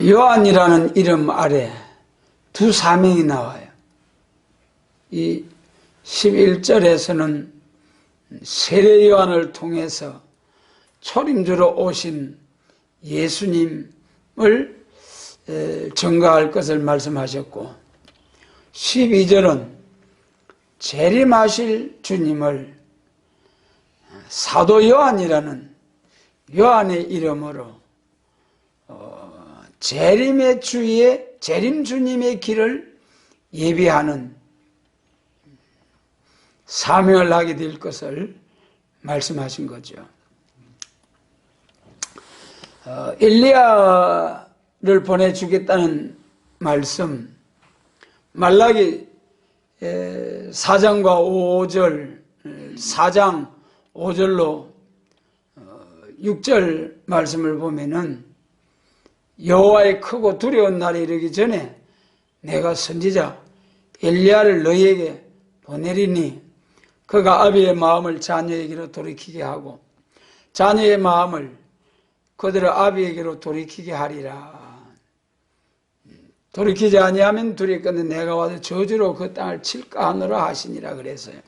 요한이라는 이름 아래 두 사명이 나와요. 이 11절에서는 세례 요한을 통해서 초림주로 오신 예수님을 증거할 것을 말씀하셨고, 12절은 재림하실 주님을 사도 요한이라는 요한의 이름으로 재림의 주위에 재림 주님의 길을 예비하는 사명을 하게 될 것을 말씀하신 거죠. 엘리야를 보내주겠다는 말씀, 말라기 4장과 5절, 4장 5절로 6절 말씀을 보면은 여호와의 크고 두려운 날이 이르기 전에 내가 선지자 엘리야를 너희에게 보내리니 그가 아비의 마음을 자녀에게로 돌이키게 하고 자녀의 마음을 그들의 아비에게로 돌이키게 하리라. 돌이키지 아니하면 두렵건대 내가 와서 저주로 그 땅을 칠까 하노라 하시니라 그랬어요.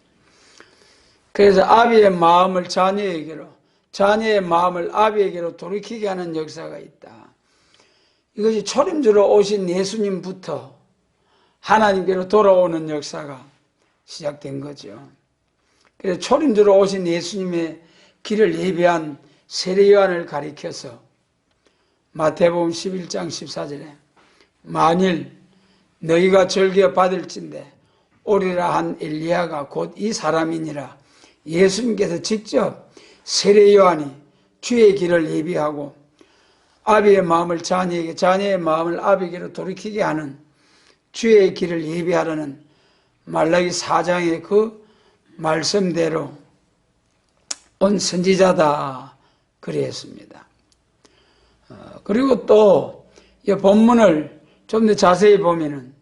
그래서 아비의 마음을 자녀에게로, 자녀의 마음을 아비에게로 돌이키게 하는 역사가 있다. 이것이 초림주로 오신 예수님부터 하나님께로 돌아오는 역사가 시작된 거죠. 그래서 초림주로 오신 예수님의 길을 예비한 세례 요한을 가리켜서 마태복음 11장 14절에 만일 너희가 절기어 받을진대 오리라 한 엘리야가 곧 이 사람이니라. 예수님께서 직접 세례 요한이 주의 길을 예비하고 아비의 마음을 자녀에게, 자녀의 마음을 아비에게로 돌이키게 하는 주의 길을 예비하라는 말라기 4장의 그 말씀대로 온 선지자다 그랬습니다. 그리고 또 이 본문을 좀 더 자세히 보면은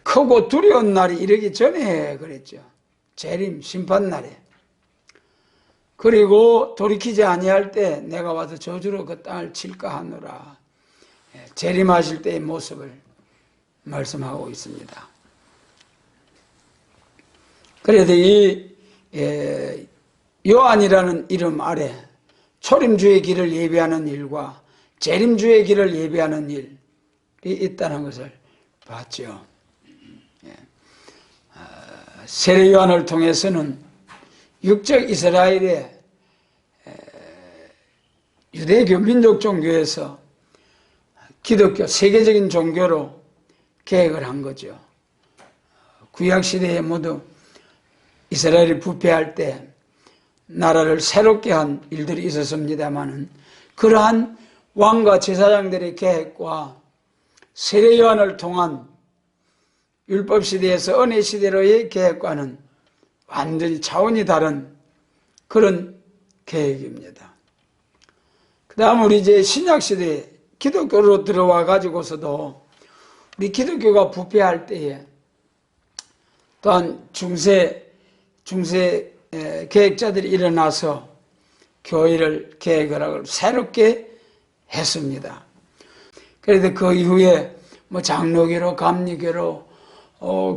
크고 두려운 날이 이르기 전에 그랬죠. 재림 심판날에. 그리고 돌이키지 아니할 때 내가 와서 저주로 그 땅을 칠까 하노라. 재림하실 때의 모습을 말씀하고 있습니다. 그래서 이 요한이라는 이름 아래 초림주의 길을 예비하는 일과 재림주의 길을 예비하는 일이 있다는 것을 봤죠. 세례 요한을 통해서는 육적 이스라엘의 유대교 민족 종교에서 기독교 세계적인 종교로 개혁을 한 거죠. 구약시대에 모두 이스라엘이 부패할 때 나라를 새롭게 한 일들이 있었습니다마는 그러한 왕과 제사장들의 계획과 세례 요한을 통한 율법시대에서 은혜시대로의 계획과는 완전히 차원이 다른 그런 계획입니다. 그 다음 우리 이제 신약시대에 기독교로 들어와 가지고서도 우리 기독교가 부패할 때에 또한 중세 계획자들이 일어나서 교회를 계획을 하고 새롭게 했습니다. 그래서 그 이후에 뭐 장로교로, 감리교로,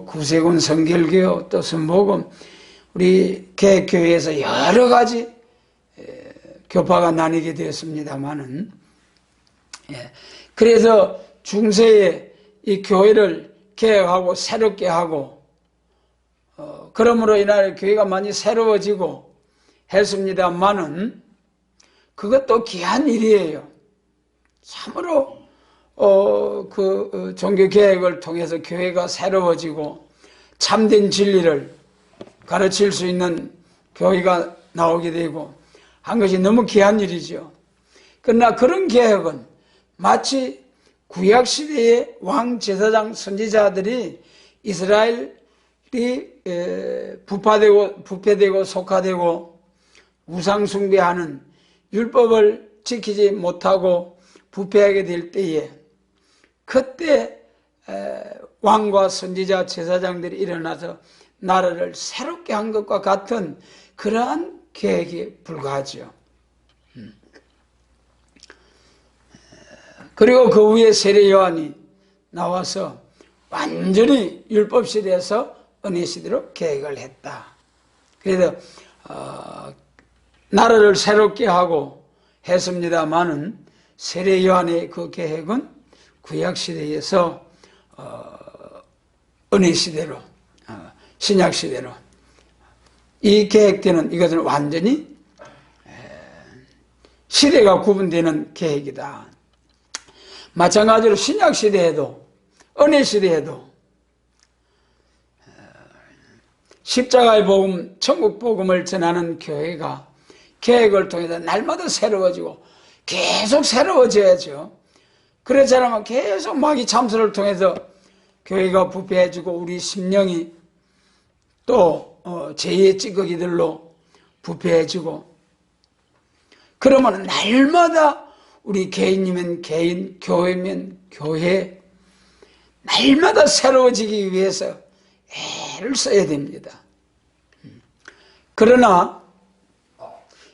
구세군 성결교, 또 순복음, 우리 개혁교회에서 여러 가지 교파가 나뉘게 되었습니다만은, 그래서 중세에 이 교회를 개혁하고 새롭게 하고, 그러므로 인하여 교회가 많이 새로워지고 했습니다만은, 그것도 귀한 일이에요. 참으로 종교 개혁을 통해서 교회가 새로워지고 참된 진리를 가르칠 수 있는 교회가 나오게 되고 한 것이 너무 귀한 일이죠. 그러나 그런 개혁은 마치 구약시대의 왕, 제사장, 선지자들이 이스라엘이 부패되고 속화되고 우상숭배하는 율법을 지키지 못하고 부패하게 될 때에 그때 왕과 선지자 제사장들이 일어나서 나라를 새롭게 한 것과 같은 그러한 계획에 불과하죠. 그리고 그 위에 세례 요한이 나와서 완전히 율법 시대에서 은혜 시대로 계획을 했다. 그래서 나라를 새롭게 하고 했습니다마는 세례 요한의 그 계획은 구약 시대에서 은혜 시대로, 신약 시대로 이 계획되는 이것은 완전히 시대가 구분되는 계획이다. 마찬가지로 신약 시대에도 은혜 시대에도 십자가의 복음, 천국 복음을 전하는 교회가 계획을 통해서 날마다 새로워지고 계속 새로워져야죠. 그렇지 않으면 계속 마귀 참수를 통해서 교회가 부패해지고 우리 심령이 또 죄의 찌꺼기들로 부패해지고, 그러면 날마다 우리 개인이면 개인, 교회면 교회, 날마다 새로워지기 위해서 애를 써야 됩니다. 그러나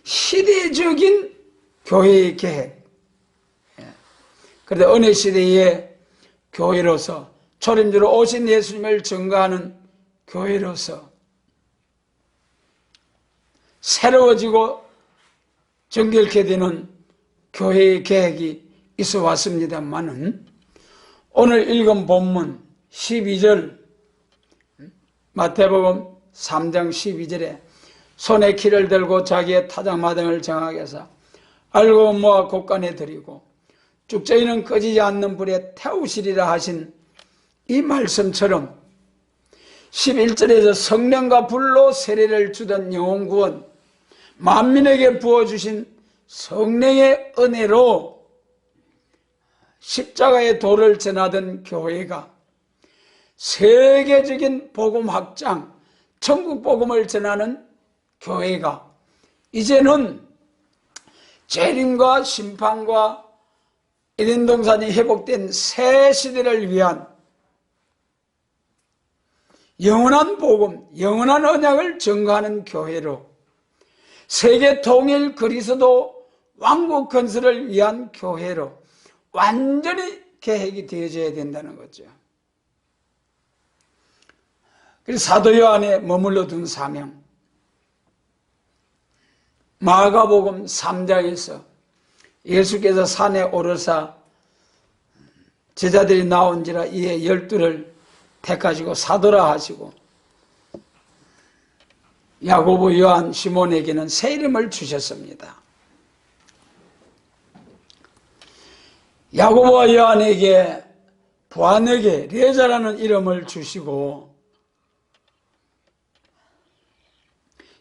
시대적인 교회의 계획, 그런데 은혜 시대의 교회로서 초림주로 오신 예수님을 증거하는 교회로서 새로워지고 정결케 되는 교회의 계획이 있어 왔습니다만은, 오늘 읽은 본문 12절, 마태복음 3장 12절에 손에 키를 들고 자기의 타작마당을 정하게 해서 알고 모아 곳간에 들이고 쭉저희는 꺼지지 않는 불에 태우시리라 하신 이 말씀처럼 11절에서 성령과 불로 세례를 주던 영혼구원, 만민에게 부어주신 성령의 은혜로 십자가의 도를 전하던 교회가 세계적인 복음 확장, 천국 복음을 전하는 교회가 이제는 재림과 심판과 에덴 동산이 회복된 새 시대를 위한 영원한 복음, 영원한 언약을 증거하는 교회로, 세계 통일 그리스도 왕국 건설을 위한 교회로 완전히 계획이 되어져야 된다는 거죠. 그래서 사도 요한에 머물러 둔 사명, 마가복음 3장에서 예수께서 산에 오르사 제자들이 나온지라 이에 12를 택하시고 사도라 하시고, 야고보, 요한, 시몬에게는 새 이름을 주셨습니다. 야고보와 요한에게 보아너게 레자라는 이름을 주시고,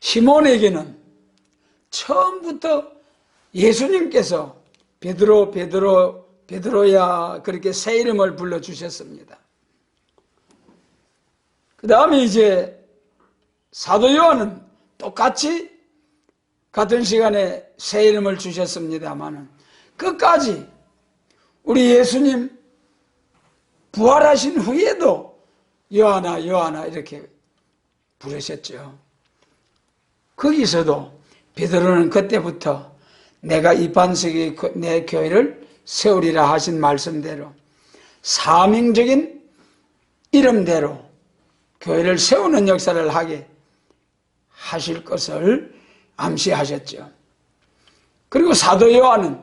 시몬에게는 처음부터 예수님께서 베드로, 베드로, 베드로야 그렇게 새 이름을 불러주셨습니다. 그 다음에 이제 사도 요한은 똑같이 같은 시간에 새 이름을 주셨습니다만 끝까지 우리 예수님 부활하신 후에도 요한아 요한아 이렇게 부르셨죠. 거기서도 베드로는 그때부터 내가 이 반석에 내 교회를 세우리라 하신 말씀대로 사명적인 이름대로 교회를 세우는 역사를 하게 하실 것을 암시하셨죠. 그리고 사도 요한은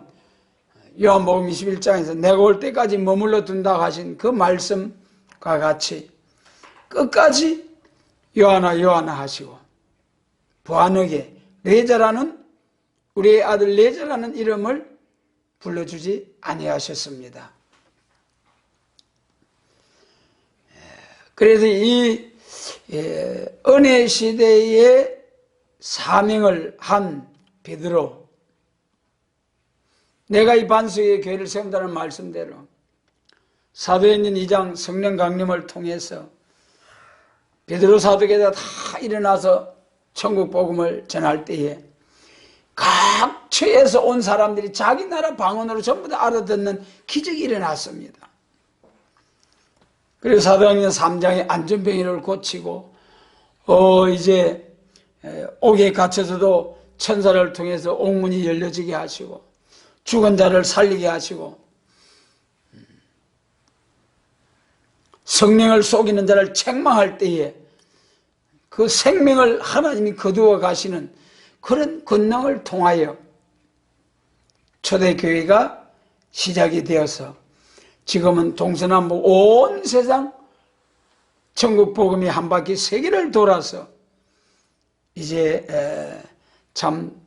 요한복음 21장에서 내가 올 때까지 머물러 둔다고 하신 그 말씀과 같이 끝까지 요한아 요한아 하시고 보아너게 레자라는 우리의 아들 레자라는 이름을 불러주지 아니하셨습니다. 그래서 이 은혜 시대의 사명을 한 베드로, 내가 이 반석의 교회를 세운다는 말씀대로 사도행전 2장 성령 강림을 통해서 베드로 사도계가 다 일어나서 천국 복음을 전할 때에 각 처에서 온 사람들이 자기 나라 방언으로 전부 다 알아듣는 기적이 일어났습니다. 그리고 사도행전 3장에 안전병이를 고치고 이제 옥에 갇혀서도 천사를 통해서 옥문이 열려지게 하시고 죽은 자를 살리게 하시고 성령을 속이는 자를 책망할 때에 그 생명을 하나님이 거두어 가시는 그런 권능을 통하여 초대교회가 시작이 되어서 지금은 동서남북 온 세상 천국 복음이 한 바퀴 세계를 돌아서 이제 참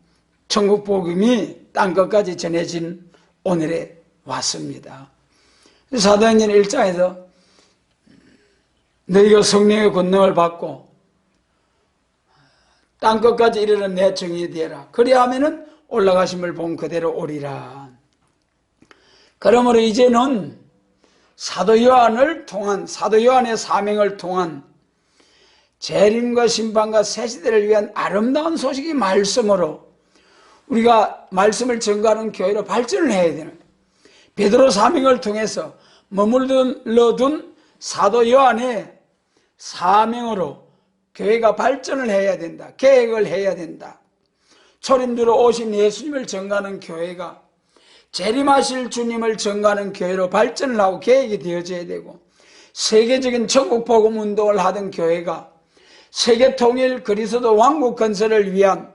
천국 복음이 땅끝까지 전해진 오늘에 왔습니다. 사도행전 1장에서 너희가 성령의 권능을 받고 땅끝까지 이르는 내 정이 되라. 그리하면은 올라가심을 본 그대로 오리라. 그러므로 이제는 사도 요한의 사명을 통한 재림과 심판과 새 시대를 위한 아름다운 소식이 말씀으로 우리가 말씀을 전가하는 교회로 발전을 해야 되는, 베드로 사명을 통해서 머물러둔 사도 요한의 사명으로 교회가 발전을 해야 된다. 계획을 해야 된다. 초림주로 오신 예수님을 전가하는 교회가 재림하실 주님을 전가하는 교회로 발전을 하고 계획이 되어져야 되고, 세계적인 천국복음 운동을 하던 교회가 세계 통일 그리스도 왕국 건설을 위한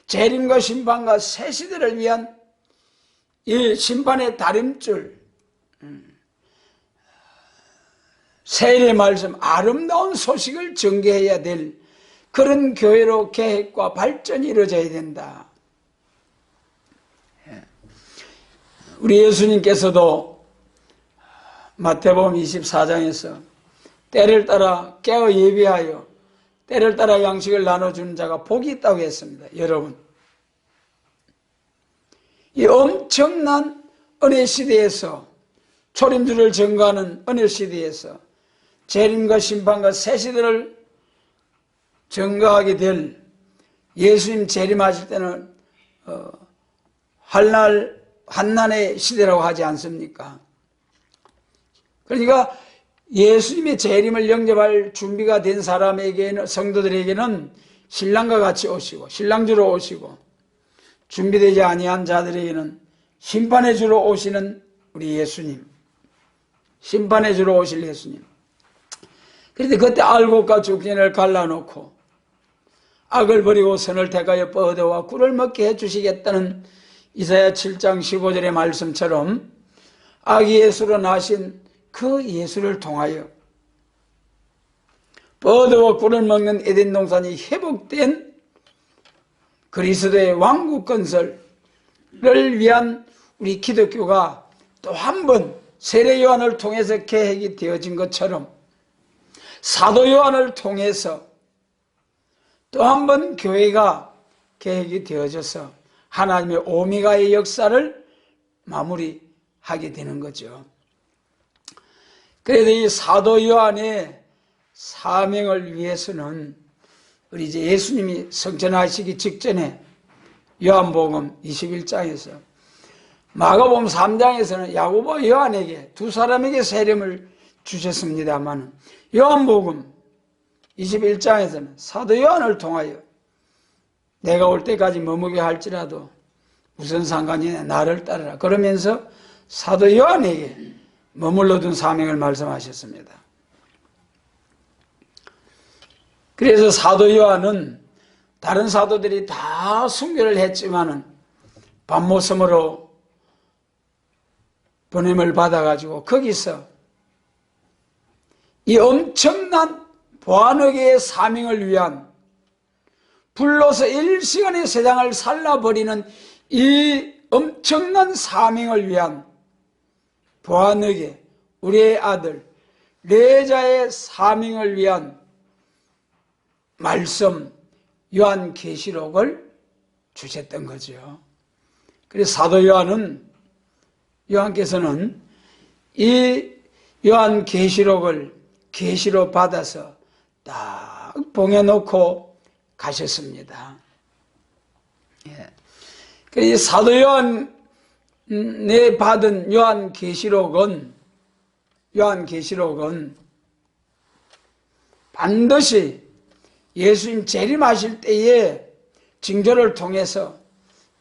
재림과 심판과 새 시대를 위한 이 심판의 다림줄, 세일의 말씀, 아름다운 소식을 전개해야 될 그런 교회로 계획과 발전이 이루어져야 된다. 우리 예수님께서도 마태복음 24장에서 때를 따라 깨어 예비하여 때를 따라 양식을 나눠주는 자가 복이 있다고 했습니다. 여러분, 이 엄청난 은혜 시대에서, 초림주를 전가하는 은혜 시대에서 재림과 심판과 새 시대를 전가하게 될 예수님 재림하실 때는 환난의 시대라고 하지 않습니까? 그러니까 예수님의 재림을 영접할 준비가 된 사람에게는, 성도들에게는 신랑과 같이 오시고 신랑주로 오시고, 준비되지 아니한 자들에게는 심판의 주로 오시는 우리 예수님, 심판의 주로 오실 예수님. 그런데 그때 알곡과 죽전을 갈라놓고 악을 버리고 선을 택하여 뻗어와 꿀을 먹게 해주시겠다는 이사야 7장 15절의 말씀처럼 아기 예수로 나신 그 예수를 통하여 뻗어와 꿀을 먹는 에덴 동산이 회복된 그리스도의 왕국 건설을 위한 우리 기독교가 또 한 번 세례 요한을 통해서 계획이 되어진 것처럼 사도 요한을 통해서 또 한 번 교회가 계획이 되어져서 하나님의 오미가의 역사를 마무리하게 되는 거죠. 그래서 이 사도 요한의 사명을 위해서는 우리 이제 예수님이 성천하시기 직전에 요한복음 21장에서, 마가복음 3장에서는 야고보 요한에게 두 사람에게 세례를 주셨습니다만, 요한복음 21장에서는 사도 요한을 통하여 내가 올 때까지 머무게 할지라도 무슨 상관이냐, 나를 따르라. 그러면서 사도 요한에게 머물러둔 사명을 말씀하셨습니다. 그래서 사도 요한은 다른 사도들이 다 순교를 했지만은 밤모섬으로 보냄을 받아가지고 거기서 이 엄청난 보안의계의 사명을 위한, 불로서 일시간에 세상을 살라버리는 이 엄청난 사명을 위한 보안의계, 우리의 아들 레자의 사명을 위한 말씀 요한계시록을 주셨던 거죠. 그래서 사도 요한께서는 이 요한계시록을 계시로 받아서 딱 봉해놓고 가셨습니다. 그래서 사도 요한에 받은 요한계시록은 반드시 예수님 재림하실 때의 징조를 통해서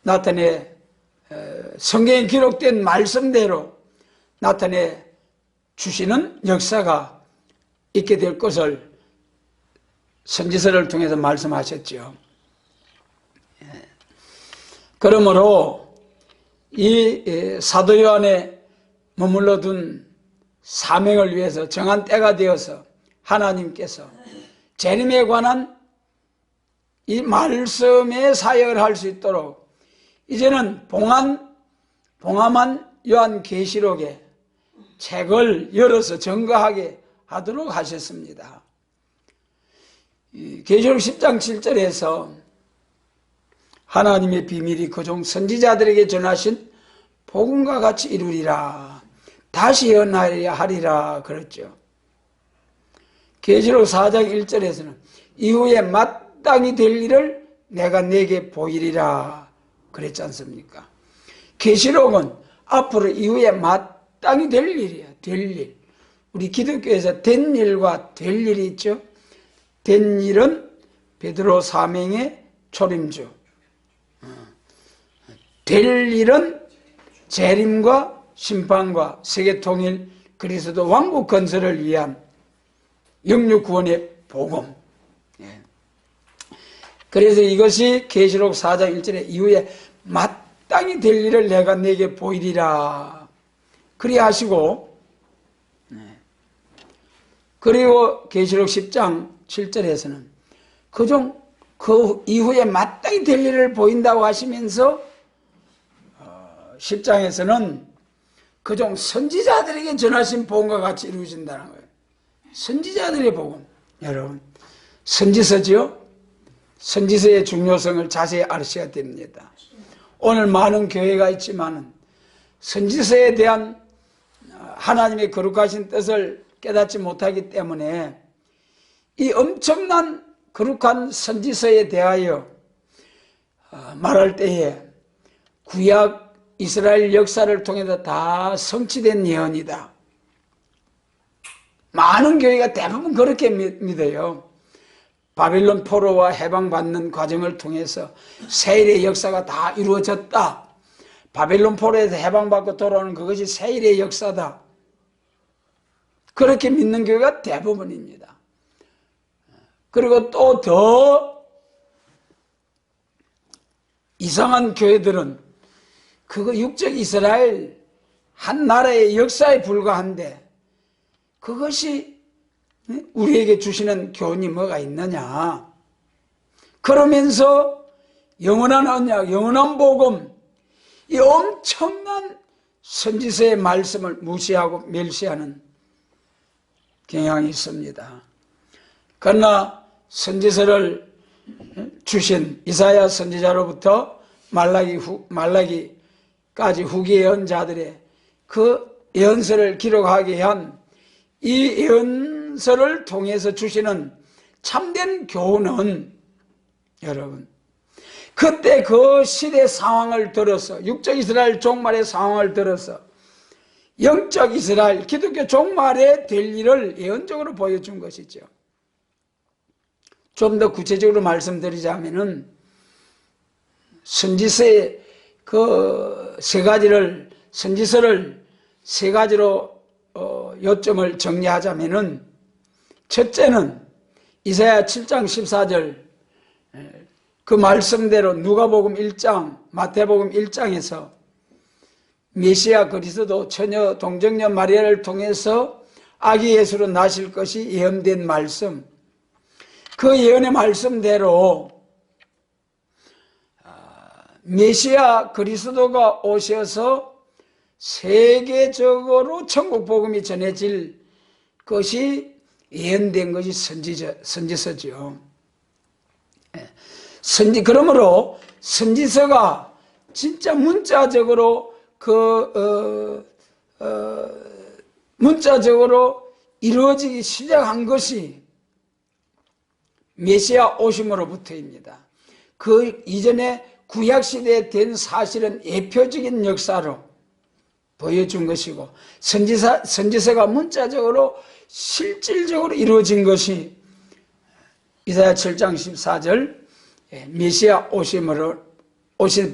나타내 성경에 기록된 말씀대로 나타내 주시는 역사가 있게 될 것을 선지서를 통해서 말씀하셨죠. 그러므로 이 사도 요한에 머물러 둔 사명을 위해서 정한 때가 되어서 하나님께서 재림에 관한 이 말씀의 사역을 할 수 있도록 이제는 봉함한 요한계시록의 책을 열어서 증거하게 하도록 하셨습니다. 계시록 10장 7절에서 하나님의 비밀이 그종 선지자들에게 전하신 복음과 같이 이루리라, 다시 예언하리라 그랬죠. 계시록 4장 1절에서는 이후에 마땅히 될 일을 내가 내게 보이리라 그랬지 않습니까? 계시록은 앞으로 이후에 마땅히 될 일이야. 될 일. 우리 기독교에서 된 일과 될 일이 있죠. 된 일은 베드로 사명의 초림주, 될 일은 재림과 심판과 세계통일 그리스도 왕국 건설을 위한 영육 구원의 복음. 그래서 이것이 계시록 4장 1절에 이후에 마땅히 될 일을 내가 내게 보이리라 그리 하시고, 그리고 계시록 10장 7절에서는 그 이후에 마땅히 될 일을 보인다고 하시면서 10장에서는 그종 선지자들에게 전하신 복음과 같이 이루어진다는 거예요. 선지자들의 복음. 여러분, 선지서죠? 선지서의 중요성을 자세히 아셔야 됩니다. 오늘 많은 교회가 있지만 선지서에 대한 하나님의 거룩하신 뜻을 깨닫지 못하기 때문에 이 엄청난 거룩한 선지서에 대하여 말할 때에 구약 이스라엘 역사를 통해서 다 성취된 예언이다. 많은 교회가 대부분 그렇게 믿어요. 바빌론 포로와 해방받는 과정을 통해서 세일의 역사가 다 이루어졌다. 바빌론 포로에서 해방받고 돌아오는 그것이 세일의 역사다. 그렇게 믿는 교회가 대부분입니다. 그리고 또 더 이상한 교회들은 그거 육적 이스라엘 한 나라의 역사에 불과한데 그것이 우리에게 주시는 교훈이 뭐가 있느냐. 그러면서 영원한 언약, 영원한 복음, 이 엄청난 선지서의 말씀을 무시하고 멸시하는 경향이 있습니다. 그러나 선지서를 주신 이사야 선지자로부터 말라기까지 후기 예언자들의 그 예언서를 기록하게 한 이 예언서를 통해서 주시는 참된 교훈은 여러분, 그때 그 시대 상황을 들어서 육적 이스라엘 종말의 상황을 들어서 영적 이스라엘 기독교 종말에 될 일을 예언적으로 보여준 것이죠. 좀 더 구체적으로 말씀드리자면은 선지서의 그 선지서를 세 가지로 요점을 정리하자면은, 첫째는 이사야 7장 14절 그 말씀대로 누가복음 1장, 마태복음 1장에서 메시아 그리스도 처녀 동정녀 마리아를 통해서 아기 예수로 나실 것이 예언된 말씀, 그 예언의 말씀대로 메시아 그리스도가 오셔서 세계적으로 천국 복음이 전해질 것이 예언된 것이 선지서죠. 그러므로 선지서가 진짜 문자적으로 문자적으로 이루어지기 시작한 것이 메시아 오심으로부터입니다. 그 이전에 구약시대에 된 사실은 예표적인 역사로 보여준 것이고, 선지서가 문자적으로 실질적으로 이루어진 것이 이사야 7장 14절 메시아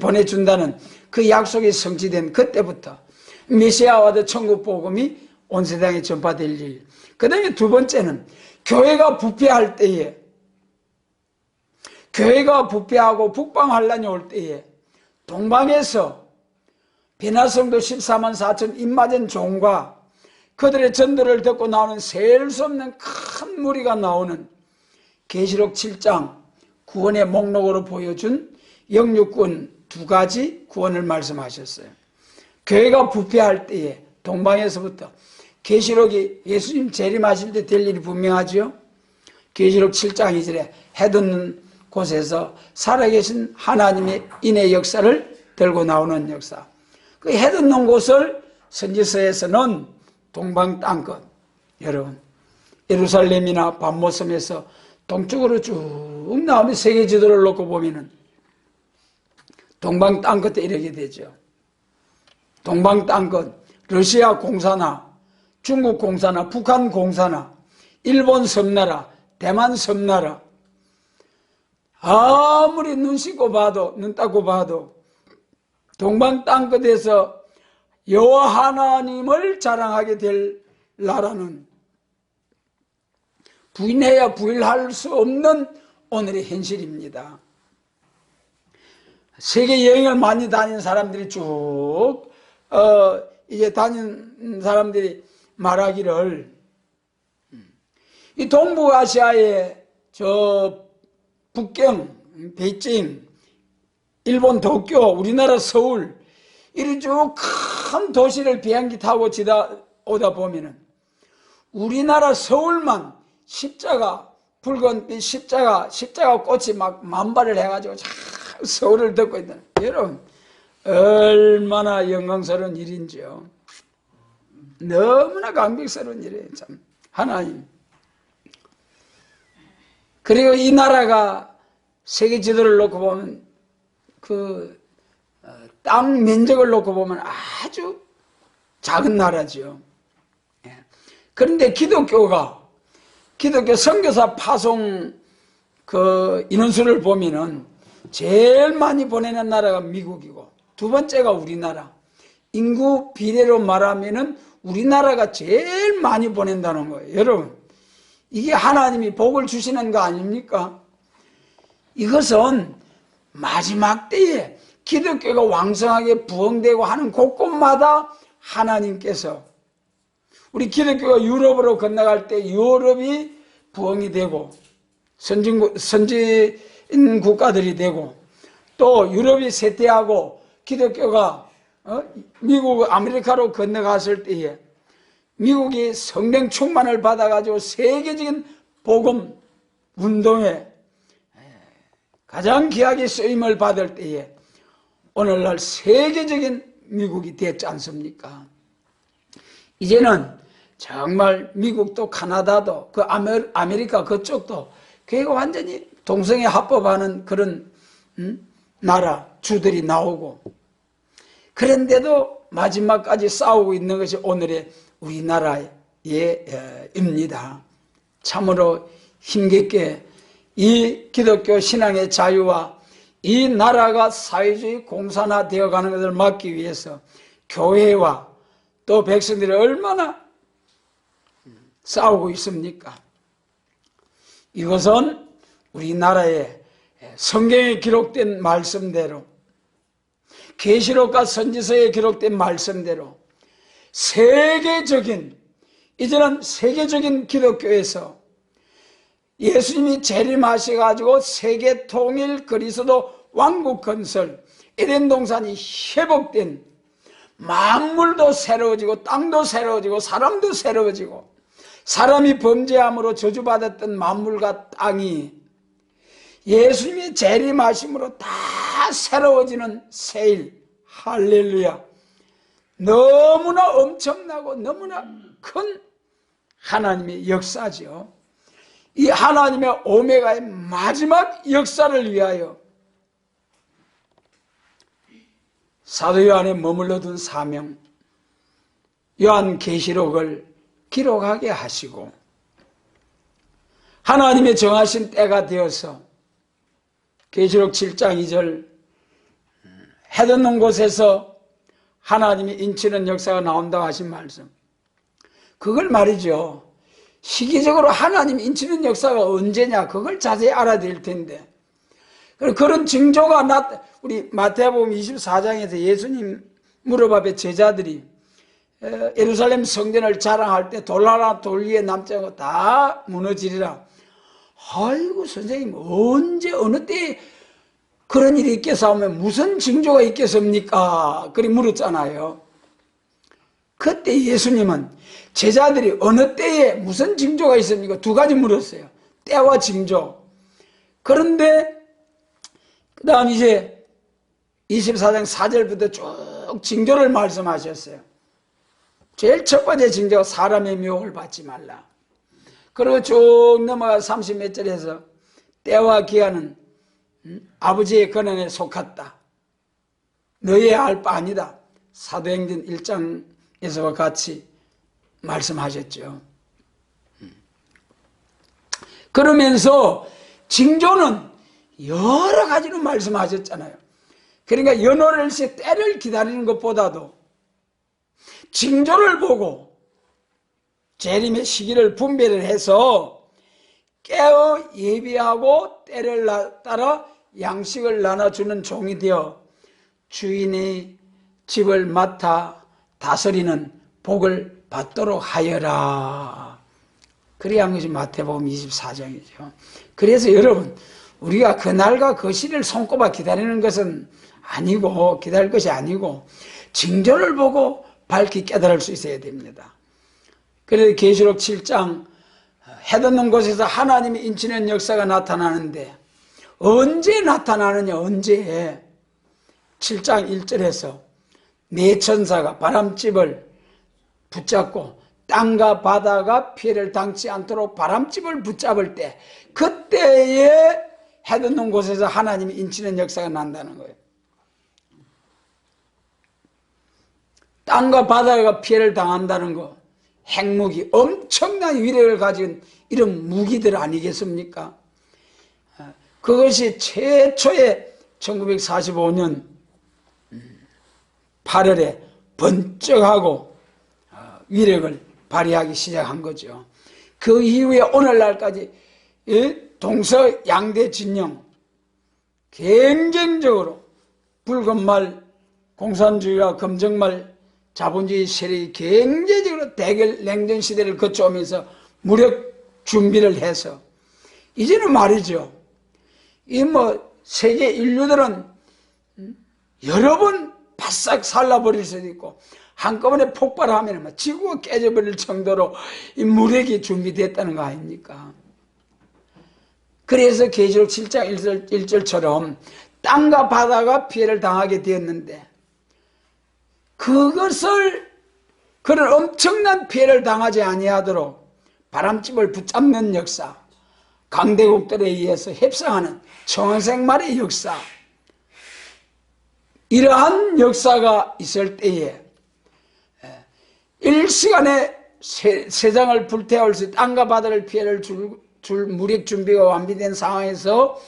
보내준다는 그 약속이 성취된 그때부터 메시아와도 천국 복음이 온 세상에 전파될 일. 그 다음에 두 번째는 교회가 부패할 때에, 교회가 부패하고 북방환란이 올 때에 동방에서 베나성도 14만 4천 입맞은 종과 그들의 전도를 듣고 나오는 셀 수 없는 큰 무리가 나오는 계시록 7장 구원의 목록으로 보여준 영육군 두 가지 구원을 말씀하셨어요. 교회가 부패할 때에 동방에서부터 계시록이 예수님 재림하실 때 될 일이 분명하죠. 계시록 7장 2절에 해돋는 곳에서 살아계신 하나님의 인의 역사를 들고 나오는 역사. 그 해돋는 곳을 선지서에서는 동방 땅끝, 여러분 예루살렘이나 반모섬에서 동쪽으로 쭉 나오면 세계 지도를 놓고 보면은 동방 땅끝에 이르게 되죠. 동방 땅끝, 러시아 공사나 중국 공사나 북한 공사나 일본 섬나라, 대만 섬나라, 아무리 눈 씻고 봐도, 눈 닦고 봐도 동방 땅끝에서 여호와 하나님을 자랑하게 될 나라는 부인해야 부인할 수 없는 오늘의 현실입니다. 세계 여행을 많이 다닌 사람들이 쭉 이제 다닌 사람들이 말하기를 이 동북아시아의 저 북경, 베이징, 일본 도쿄, 우리나라 서울 이런 쭉 큰 도시를 비행기 타고 오다 보면은 우리나라 서울만 십자가, 붉은 십자가 꽃이 막 만발을 해가지고 참 서울을 덮고 있는, 여러분 얼마나 영광스러운 일인지요. 너무나 감격스러운 일이에요. 참 하나님. 그리고 이 나라가 세계 지도를 놓고 보면 그 땅 면적을 놓고 보면 아주 작은 나라죠. 그런데 기독교 선교사 파송 그 인원수를 보면은 제일 많이 보내는 나라가 미국이고 두 번째가 우리나라. 인구 비례로 말하면은 우리나라가 제일 많이 보낸다는 거예요. 여러분, 이게 하나님이 복을 주시는 거 아닙니까? 이것은 마지막 때에 기독교가 왕성하게 부흥되고 하는 곳곳마다 하나님께서 우리 기독교가 유럽으로 건너갈 때 유럽이 부흥이 되고 선진 국가들이 되고 또 유럽이 쇠퇴하고 기독교가 미국 아메리카로 건너갔을 때에 미국이 성령 충만을 받아가지고 세계적인 복음 운동에 가장 귀하게 쓰임을 받을 때에 오늘날 세계적인 미국이 됐지 않습니까? 이제는 정말 미국도 카나다도 그 아메리카 그쪽도 그가 완전히 동성애 합법하는 그런 나라 주들이 나오고, 그런데도 마지막까지 싸우고 있는 것이 오늘의 우리나라입니다. 참으로 힘겹게 이 기독교 신앙의 자유와 이 나라가 사회주의 공산화되어 가는 것을 막기 위해서 교회와 또 백성들이 얼마나 싸우고 있습니까? 이것은 우리나라의 성경에 기록된 말씀대로, 계시록과 선지서에 기록된 말씀대로 이제는 세계적인 기독교에서 예수님이 재림하셔가지고 세계 통일 그리스도 왕국 건설, 에덴 동산이 회복된, 만물도 새로워지고 땅도 새로워지고 사람도 새로워지고, 사람이 범죄함으로 저주받았던 만물과 땅이 예수님이 재림하심으로 다 새로워지는 새일, 할렐루야. 너무나 엄청나고 너무나 큰 하나님의 역사죠. 이 하나님의 오메가의 마지막 역사를 위하여 사도 요한에 머물러 둔 사명, 요한계시록을 기록하게 하시고 하나님의 정하신 때가 되어서 계시록 7장 2절 해돋는 곳에서 하나님이 인치는 역사가 나온다고 하신 말씀, 그걸 말이죠. 시기적으로 하나님 인치는 역사가 언제냐, 그걸 자세히 알아야 될 텐데. 그런 징조가 우리 마태복음 24장에서 예수님 무릎 앞에 제자들이 예루살렘 성전을 자랑할 때 돌 하나 돌 위에 남지 않고 다 무너지리라. 아이고 선생님, 언제 어느 때 그런 일이 있겠사오면 무슨 징조가 있겠습니까? 그리 물었잖아요. 그때 예수님은 제자들이 어느 때에 무슨 징조가 있습니까? 두 가지 물었어요. 때와 징조. 그런데 그 다음 이제 24장 4절부터 쭉 징조를 말씀하셨어요. 제일 첫 번째 징조가 사람의 미혹을 받지 말라. 그리고 쭉 넘어가 30몇 절에서 때와 기한은 아버지의 권한에 속았다. 너희의 알 바 아니다. 사도행전 1장에서와 같이 말씀하셨죠. 그러면서 징조는 여러 가지로 말씀하셨잖아요. 그러니까 연월일세 때를 기다리는 것보다도 징조를 보고 재림의 시기를 분별을 해서 깨어 예비하고 때를 따라 양식을 나눠주는 종이 되어 주인의 집을 맡아 다스리는 복을 받도록 하여라. 그래야 한 것이 마태복음 24장이죠. 그래서 여러분, 우리가 그날과 그 시를 손꼽아 기다리는 것은 아니고, 기다릴 것이 아니고 징조를 보고 밝히 깨달을 수 있어야 됩니다. 그래서 계시록 7장 해돋는 곳에서 하나님이 인치는 역사가 나타나는데 언제 나타나느냐, 언제? 7장 1절에서 네 천사가 바람집을 붙잡고 땅과 바다가 피해를 당치 않도록 바람집을 붙잡을 때, 그때에 해돋는 곳에서 하나님이 인치는 역사가 난다는 거예요. 땅과 바다가 피해를 당한다는 거, 핵무기, 엄청난 위력을 가진 이런 무기들 아니겠습니까? 그것이 최초의 1945년 8월에 번쩍하고 위력을 발휘하기 시작한 거죠. 그 이후에 오늘날까지 동서양대 진영, 경쟁적으로 붉은 말 공산주의와 검정말 자본주의 세력이 경제적으로 대결 냉전 시대를 거쳐오면서 무력 준비를 해서 이제는 말이죠. 이 세계 인류들은 여러 번 바싹 살라버릴 수도 있고 한꺼번에 폭발하면 지구가 깨져버릴 정도로 이 무력이 준비됐다는 거 아닙니까? 그래서 계시록 7장 1절처럼 땅과 바다가 피해를 당하게 되었는데, 그것을 그런 엄청난 피해를 당하지 아니하도록 바람집을 붙잡는 역사, 강대국들에 의해서 협상하는 청생말의 역사, 이러한 역사가 있을 때에 일시간에 세상을 불태울 수, 땅과 바다를 피해를 줄 무력 준비가 완비된 상황에서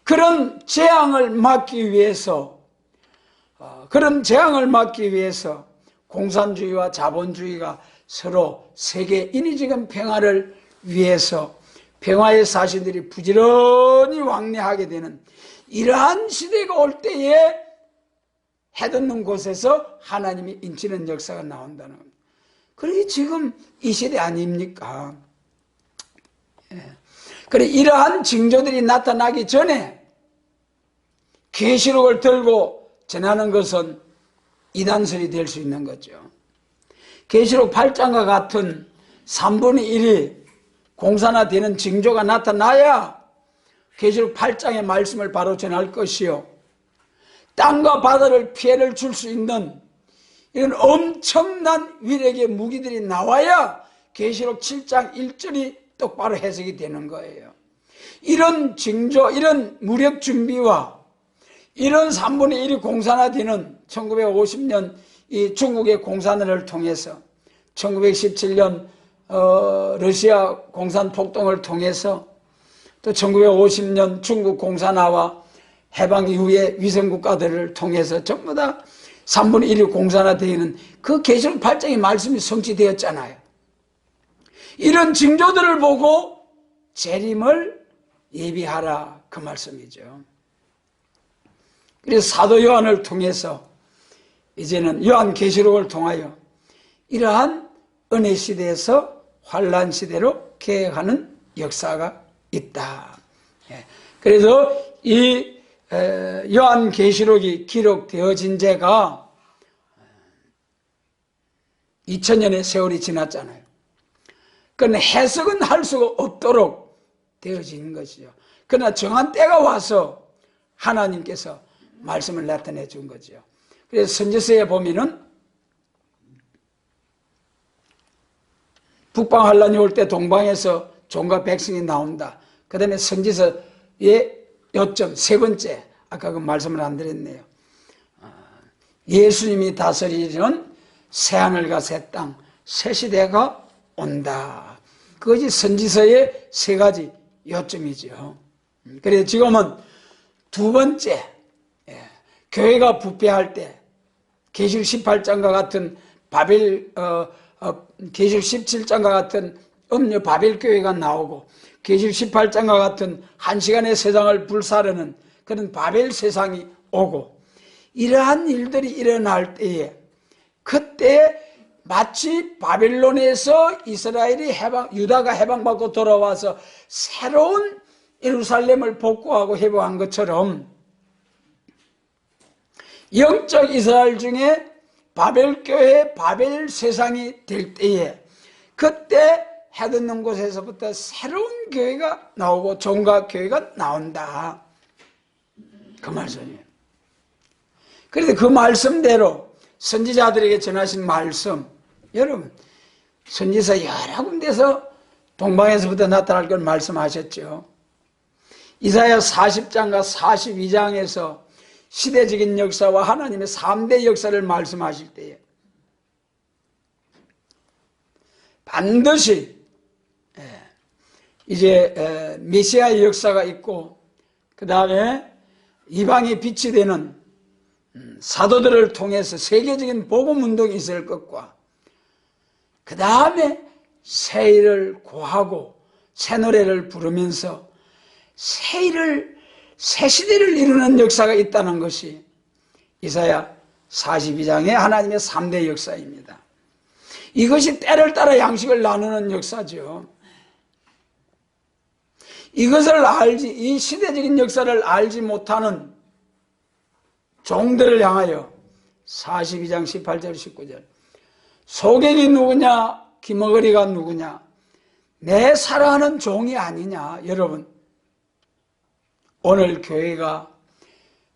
그런 재앙을 막기 위해서 공산주의와 자본주의가 서로 세계 인위적인 평화를 위해서 평화의 사신들이 부지런히 왕래하게 되는 이러한 시대가 올 때에 해돋는 곳에서 하나님이 인치는 역사가 나온다는 겁니다. 그러니 지금 이 시대 아닙니까? 그래, 이러한 징조들이 나타나기 전에 계시록을 들고 전하는 것은 이단설이 될 수 있는 거죠. 계시록 8장과 같은 3분의 1이 공산화되는 징조가 나타나야 계시록 8장의 말씀을 바로 전할 것이요, 땅과 바다를 피해를 줄 수 있는 이런 엄청난 위력의 무기들이 나와야 계시록 7장 1절이 똑바로 해석이 되는 거예요. 이런 징조, 이런 무력 준비와 이런 3분의 1이 공산화되는 1950년 이 중국의 공산화를 통해서 1917년 러시아 공산 폭동을 통해서 또 1950년 중국 공산화와 해방 이후의 위성국가들을 통해서 전부 다 3분의 1이 공산화되는 그 계시록 8장의 말씀이 성취되었잖아요. 이런 징조들을 보고 재림을 예비하라, 그 말씀이죠. 그래서 사도 요한을 통해서 이제는 요한계시록을 통하여 이러한 은혜 시대에서 환란 시대로 개혁하는 역사가 있다. 그래서 이 요한계시록이 기록되어진 지가 2000년의 세월이 지났잖아요. 그건 해석은 할 수가 없도록 되어진 것이죠. 그러나 정한 때가 와서 하나님께서 말씀을 나타내 준 거죠. 그래서 선지서에 보면은 북방 환란이 올 때 동방에서 종과 백성이 나온다. 그 다음에 선지서의 요점 세 번째, 아까 그 말씀을 안 드렸네요. 예수님이 다스리는 새하늘과 새 땅, 새 시대가 온다. 그것이 선지서의 세 가지 요점이죠. 그래서 지금은 두 번째, 교회가 부패할 때 계시록 18장과 같은 계시록 17장과 같은 음녀 바벨교회가 나오고 계시록 18장과 같은 한 시간의 세상을 불사르는 그런 바벨 세상이 오고, 이러한 일들이 일어날 때에 그때 마치 바벨론에서 이스라엘이 유다가 해방받고 돌아와서 새로운 예루살렘을 복구하고 회복한 것처럼 영적 이스라엘 중에 바벨교회, 바벨 세상이 될 때에 그때 해듣는 곳에서부터 새로운 교회가 나오고 종각 교회가 나온다, 그 말씀이에요. 그래서 그 말씀대로 선지자들에게 전하신 말씀, 여러분 선지서 여러 군데서 동방에서부터 나타날 걸 말씀하셨죠. 이사야 40장과 42장에서 시대적인 역사와 하나님의 3대 역사를 말씀하실 때에 반드시 이제 메시아의 역사가 있고, 그 다음에 이방의 빛이 되는 사도들을 통해서 세계적인 복음운동이 있을 것과, 그 다음에 새 일을 구하고 새 노래를 부르면서 새 시대를 이루는 역사가 있다는 것이 이사야 42장의 하나님의 3대 역사입니다. 이것이 때를 따라 양식을 나누는 역사죠. 이것을 이 시대적인 역사를 알지 못하는 종들을 향하여 42장 18절 19절 소경이 누구냐, 기머거리가 누구냐, 내 사랑하는 종이 아니냐. 여러분, 오늘 교회가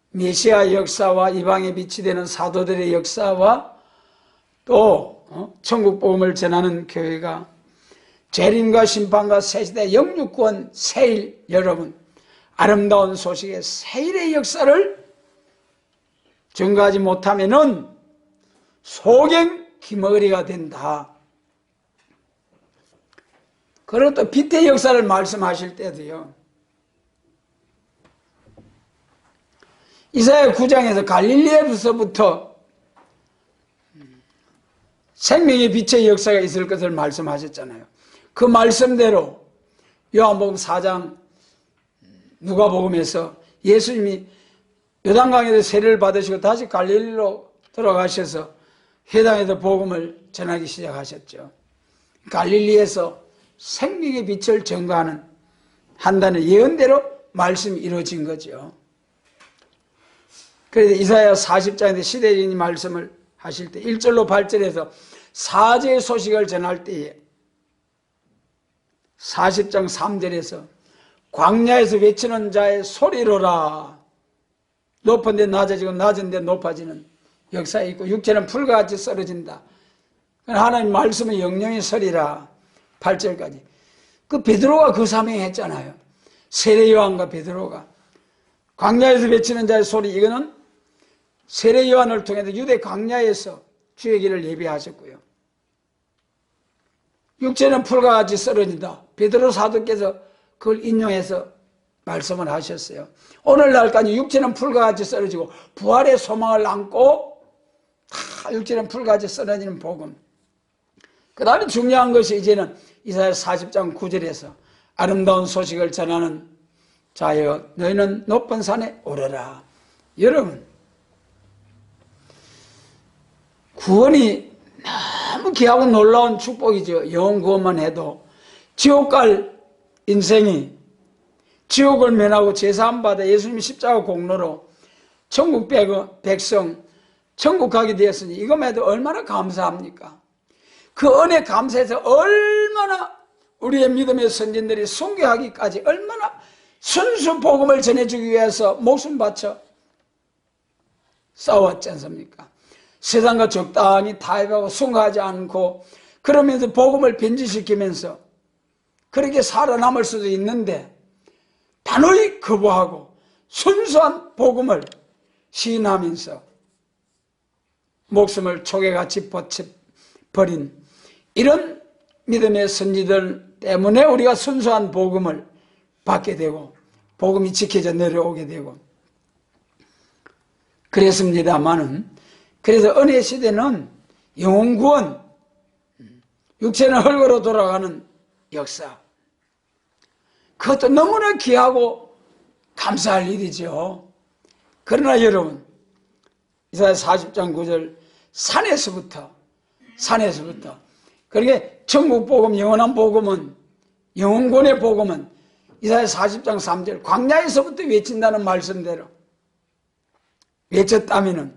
메시아 역사와 이방의 빛이 되는 사도들의 역사와 또 천국 복음을 전하는 교회가 재림과 심판과 새시대 영육권 새일, 여러분 아름다운 소식의 새일의 역사를 증거하지 못하면은 소경 기머리가 된다. 그리고 또 빛의 역사를 말씀하실 때도요, 이사야 9장에서 갈릴리에서부터 생명의 빛의 역사가 있을 것을 말씀하셨잖아요. 그 말씀대로 요한복음 4장, 누가복음에서 예수님이 요단강에서 세례를 받으시고 다시 갈릴리로 들어가셔서 회당에서 복음을 전하기 시작하셨죠. 갈릴리에서 생명의 빛을 증거하는 한다는 예언대로 말씀이 이루어진 거죠. 그래서 이사야 40장에서 시대적인 말씀을 하실 때 1절로 8절에서 사제의 소식을 전할 때에 40장 3절에서 광야에서 외치는 자의 소리로라, 높은 데 낮아지고 낮은 데 높아지는 역사에 있고, 육체는 풀과 같이 썰어진다. 하나님 말씀은 영영이 서리라. 8절까지. 그 베드로가 그 사명했잖아요. 세례 요한과 베드로가 광야에서 외치는 자의 소리, 이거는 세례 요한을 통해서 유대 광야에서 주의 길을 예비하셨고요. 육체는 풀과 같이 썰어진다. 베드로 사도께서 그걸 인용해서 말씀을 하셨어요. 오늘날까지 육체는 풀과 같이 썰어지고 부활의 소망을 안고 다 육체는 풀과 같이 썰어지는 복음. 그 다음에 중요한 것이 이제는 이사야 40장 9절에서 아름다운 소식을 전하는 자여 너희는 높은 산에 오르라. 여러분, 구원이 너무 귀하고 놀라운 축복이죠. 영원 구원만 해도 지옥 갈 인생이, 지옥을 면하고 제사함 받아 예수님이 십자가 공로로 천국 백성 천국 가게 되었으니 이것만 해도 얼마나 감사합니까? 그 은혜 감사해서 얼마나 우리의 믿음의 선진들이 순교하기까지 얼마나 순수 복음을 전해주기 위해서 목숨 바쳐 싸웠지 않습니까? 세상과 적당히 타협하고 순교하지 않고 그러면서 복음을 변질시키면서 그렇게 살아남을 수도 있는데 단호히 거부하고 순수한 복음을 시인하면서 목숨을 촉에같이 버린 이런 믿음의 선지들 때문에 우리가 순수한 복음을 받게 되고 복음이 지켜져 내려오게 되고 그랬습니다마는, 그래서 은혜 시대는 영혼구원, 육체는 흙으로 돌아가는 역사, 그것도 너무나 귀하고 감사할 일이죠. 그러나 여러분, 이사야 40장 9절 산에서부터 그러게 천국 복음, 영원한 복음은, 영혼권의 복음은 이사야 40장 3절 광야에서부터 외친다는 말씀대로 외쳤다면은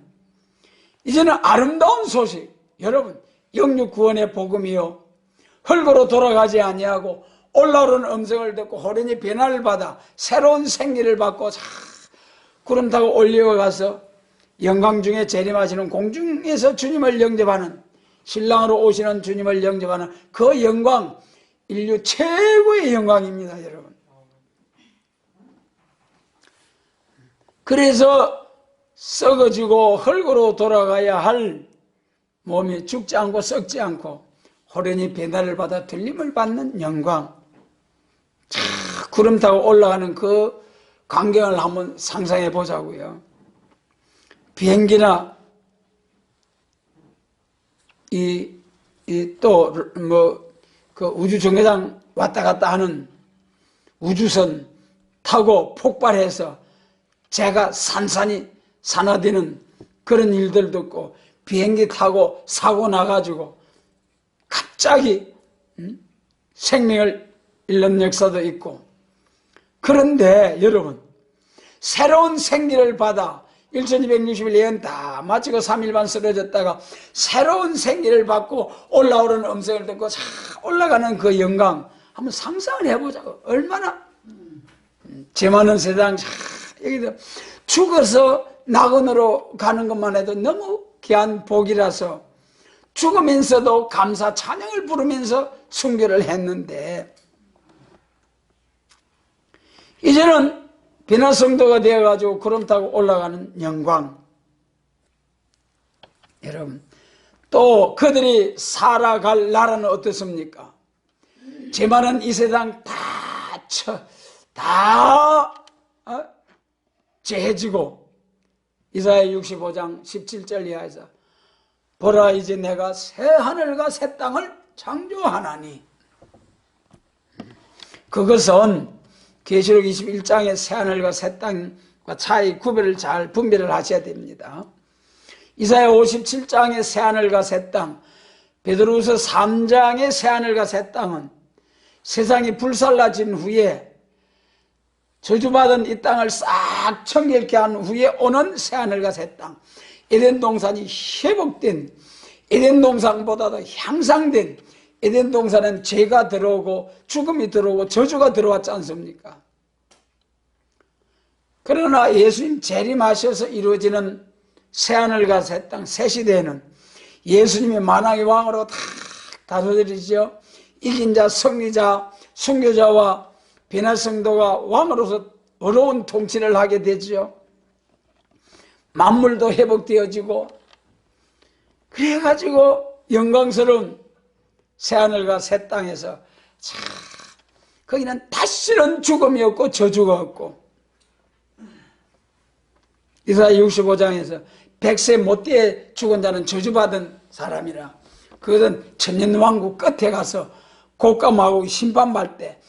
이제는 아름다운 소식, 여러분, 영육 구원의 복음이요 흙으로 돌아가지 아니하고 올라오는 음성을 듣고 호련히 변화를 받아 새로운 생기를 받고 구름 타고 올려가서 영광 중에 재림하시는 공중에서 주님을 영접하는, 신랑으로 오시는 주님을 영접하는 그 영광, 인류 최고의 영광입니다, 여러분. 그래서 썩어지고 흙으로 돌아가야 할 몸이 죽지 않고 썩지 않고 호련히 변화를 받아 들림을 받는 영광, 구름 타고 올라가는 그 광경을 한번 상상해 보자고요. 비행기나 그 우주 정거장 왔다 갔다 하는 우주선 타고 폭발해서 제가 산산이 산화되는 그런 일들도 있고, 비행기 타고 사고 나가지고 갑자기 생명을 잃는 역사도 있고. 그런데 여러분, 새로운 생기를 받아 1260일 다 마치고 3일만 쓰러졌다가 새로운 생기를 받고 올라오는 음성을 듣고 올라가는 그 영광 한번 상상을 해보자고. 얼마나 죄 많은 세상, 여기서 죽어서 낙원으로 가는 것만 해도 너무 귀한 복이라서 죽으면서도 감사 찬양을 부르면서 순교를 했는데, 이제는 변화 성도가 되어가지고 구름 타고 올라가는 영광. 여러분, 또 그들이 살아갈 나라는 어떻습니까? 죄 많은 이 세상 다 죄해지고, 이사야 65장 17절 이하에서 보라 이제 내가 새 하늘과 새 땅을 창조하나니, 그것은 계시록 21장의 새 하늘과 새 땅과 차이 구별을 잘 분별을 하셔야 됩니다. 이사야 57장의 새 하늘과 새 땅, 베드로후서 3장의 새 하늘과 새 땅은 세상이 불살라진 후에 저주받은 이 땅을 싹 청결케 한 후에 오는 새하늘과 새 땅, 에덴 동산이 회복된, 에덴 동산보다도 향상된, 에덴 동산은 죄가 들어오고 죽음이 들어오고 저주가 들어왔지 않습니까? 그러나 예수님 재림하셔서 이루어지는 새하늘과 새 땅, 새 시대에는 예수님이 만왕의 왕으로 다 다스리죠. 이긴 자, 승리자, 순교자와 변화 성도가 왕으로서 어려운 통치를 하게 되죠. 만물도 회복되어지고, 그래가지고 영광스러운 새하늘과 새 땅에서 거기는 다시는 죽음이 없고 저주가 없고, 이사야 65장에서 100세 못되에 죽은 자는 저주받은 사람이라 그것은 천년왕국 끝에 가서 곡감하고 심판받을 때,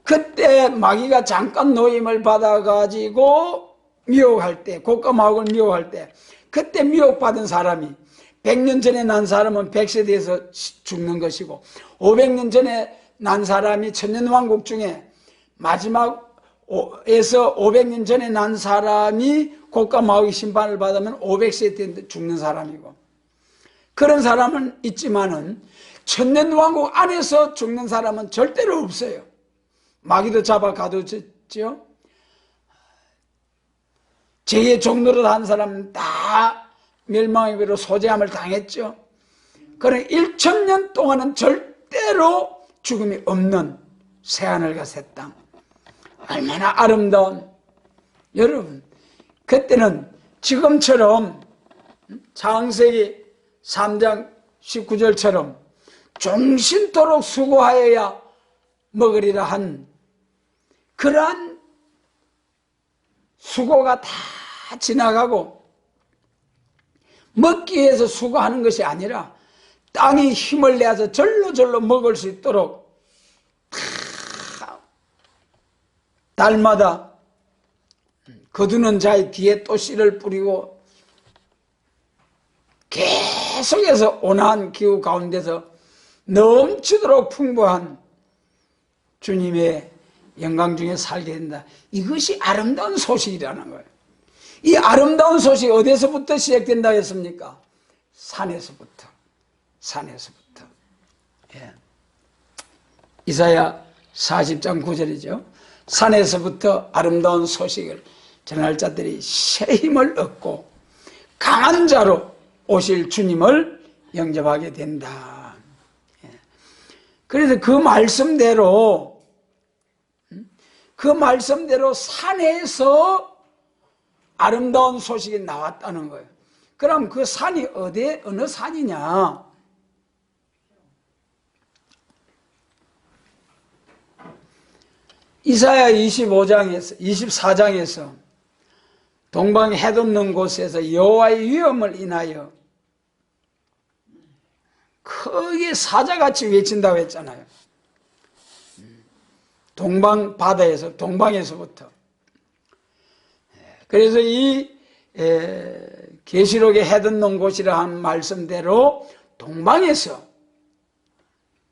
그때 마귀가 잠깐 노임을 받아가지고 미혹할 때, 곡감하고를 미혹할 때, 그때 미혹받은 사람이 100년 전에 난 사람은 100세대에서 죽는 것이고, 500년 전에 난 사람이 천년왕국 중에 마지막에서 500년 전에 난 사람이 곡감하고 심판을 받으면 500세 때 죽는 사람이고, 그런 사람은 있지만은 천년왕국 안에서 죽는 사람은 절대로 없어요. 마귀도 잡아 가두었죠. 죄의 종노릇 한 사람은 다 멸망의 배로 소재함을 당했죠. 그러나 1000년 동안은 절대로 죽음이 없는 새하늘과 새 땅. 얼마나 아름다운, 여러분, 그때는 지금처럼 창세기 3장 19절처럼 종신토록 수고하여야 먹으리라 한 그러한 수고가 다 지나가고, 먹기 위해서 수고하는 것이 아니라 땅이 힘을 내서 절로 먹을 수 있도록 다 달마다 거두는 자의 뒤에 또 씨를 뿌리고 계속해서 온화한 기후 가운데서 넘치도록 풍부한 주님의 영광 중에 살게 된다. 이것이 아름다운 소식이라는 거예요. 이 아름다운 소식이 어디서부터 시작된다 했습니까? 산에서부터. 예. 이사야 40장 9절이죠. 산에서부터 아름다운 소식을 전할 자들이 새 힘을 얻고 강한 자로 오실 주님을 영접하게 된다. 예. 그래서 그 말씀대로 산에서 아름다운 소식이 나왔다는 거예요. 그럼 그 산이 어느 산이냐? 이사야 24장에서 동방에 해 돋는 곳에서 여호와의 위엄을 인하여 크게 사자같이 외친다고 했잖아요. 동방 바다에서, 동방에서부터. 그래서 이 계시록에 해 돋는 곳이라 한 말씀대로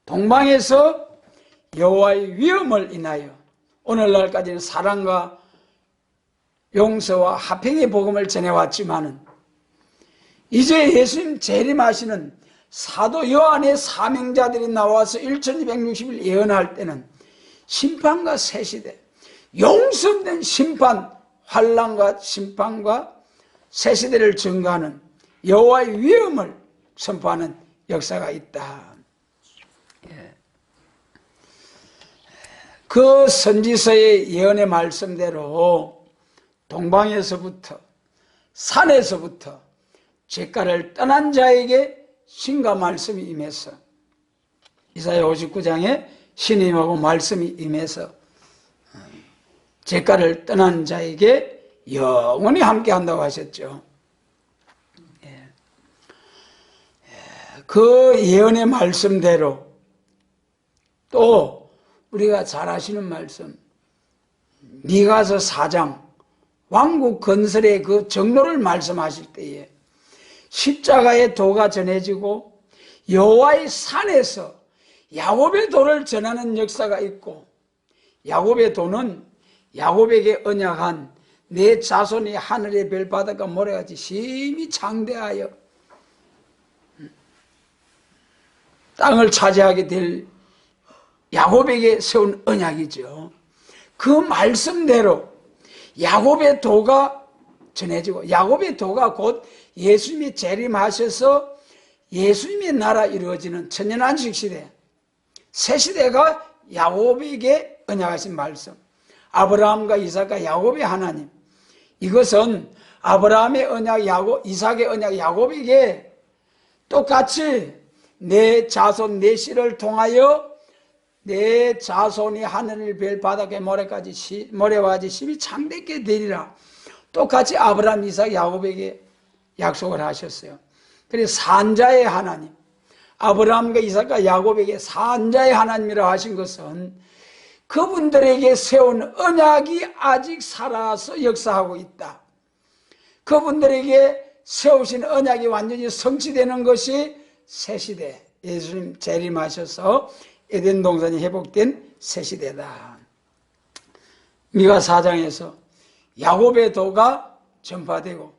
동방에서 여호와의 위엄을 인하여 오늘날까지는 사랑과 용서와 화평의 복음을 전해왔지만은 이제 예수님 재림하시는 사도 요한의 사명자들이 나와서 1260일 예언할 때는 심판과 새시대, 용서된 심판, 환난과 심판과 새시대를 증거하는 여호와의 위엄을 선포하는 역사가 있다. 그 선지서의 예언의 말씀대로 동방에서부터, 산에서부터 죄가를 떠난 자에게 신과 말씀이 임해서, 이사야 59장에 신임하고 말씀이 임해서 죄가를 떠난 자에게 영원히 함께한다고 하셨죠. 그 예언의 말씀대로 또 우리가 잘 아시는 말씀, 미가서 4장 왕국 건설의 그 정로를 말씀하실 때에 십자가의 도가 전해지고 여호와의 산에서 야곱의 도를 전하는 역사가 있고, 야곱의 도는 야곱에게 언약한 내 자손이 하늘의 별바다가 모래같이 심히 장대하여 땅을 차지하게 될 야곱에게 세운 언약이죠. 그 말씀대로 야곱의 도가 전해지고, 야곱의 도가 곧 예수님이 재림하셔서 예수님의 나라 이루어지는 천년안식 시대, 새 시대가 야곱에게 언약하신 말씀, 아브라함과 이삭과 야곱의 하나님, 이것은 아브라함의 언약, 이삭의 언약, 야곱에게 똑같이 내 자손 내 씨를 통하여 내 자손이 하늘을 별 바닥에 모래와 같이 심히 창대게 되리라, 똑같이 아브라함, 이삭, 야곱에게 약속을 하셨어요. 그래서 산자의 하나님, 아브라함과 이삭과 야곱에게 산자의 하나님이라 하신 것은 그분들에게 세운 언약이 아직 살아서 역사하고 있다. 그분들에게 세우신 언약이 완전히 성취되는 것이 새시대, 예수님 재림하셔서 에덴 동산이 회복된 새시대다. 미가 4장에서 야곱의 도가 전파되고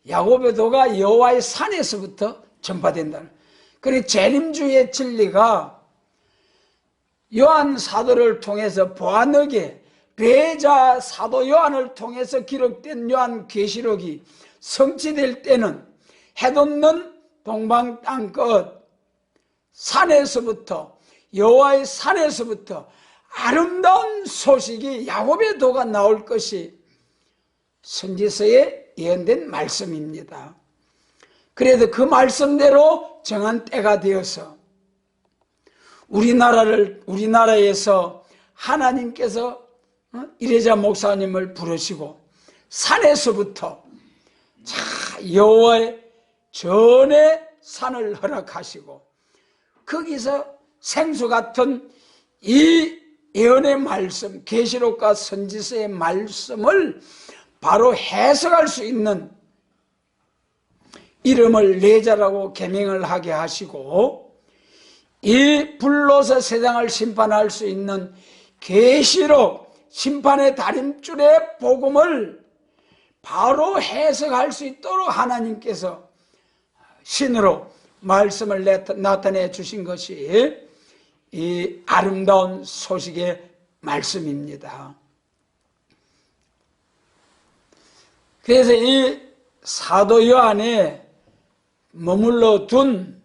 야곱의 도가 여호와의 산에서부터 전파된다. 그리고 재림주의 진리가 요한 사도를 통해서 보아너게 레자 사도 요한을 통해서 기록된 요한 계시록이 성취될 때는 해돋는 동방 땅끝 산에서부터 여호와의 산에서부터 아름다운 소식이 야곱의 도가 나올 것이 선지서에 예언된 말씀입니다. 그래도 그 말씀대로 정한 때가 되어서 우리나라에서 하나님께서 이래자 목사님을 부르시고 산에서부터 여호와의 전의 산을 허락하시고 거기서 생수 같은 이 예언의 말씀, 계시록과 선지서의 말씀을 바로 해석할 수 있는 이름을 레자라고 계명을 하게 하시고 이 불로서 세상을 심판할 수 있는 계시록 심판의 다림줄의 복음을 바로 해석할 수 있도록 하나님께서 신으로 말씀을 나타내 주신 것이 이 아름다운 소식의 말씀입니다. 그래서 이 사도 요한에 머물러 둔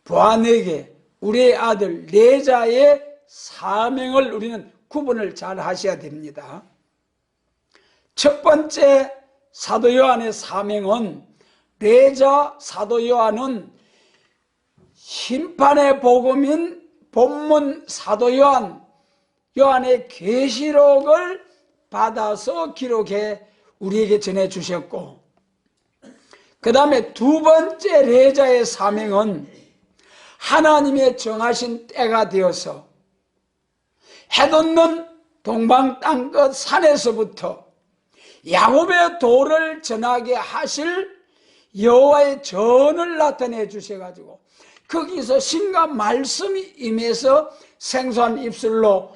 보아너에게 우리의 아들 레자의 사명을 우리는 구분을 잘 하셔야 됩니다. 첫 번째 사도 요한의 사명은 레자 사도 요한은 심판의 복음인 본문 사도 요한의 계시록을 받아서 기록해 우리에게 전해주셨고, 그 다음에 두 번째 레자의 사명은 하나님의 정하신 때가 되어서 해돋는 동방 땅끝 산에서부터 야곱의 도를 전하게 하실 여호와의 전을 나타내 주셔가지고 거기서 신과 말씀이 임해서 생소한 입술로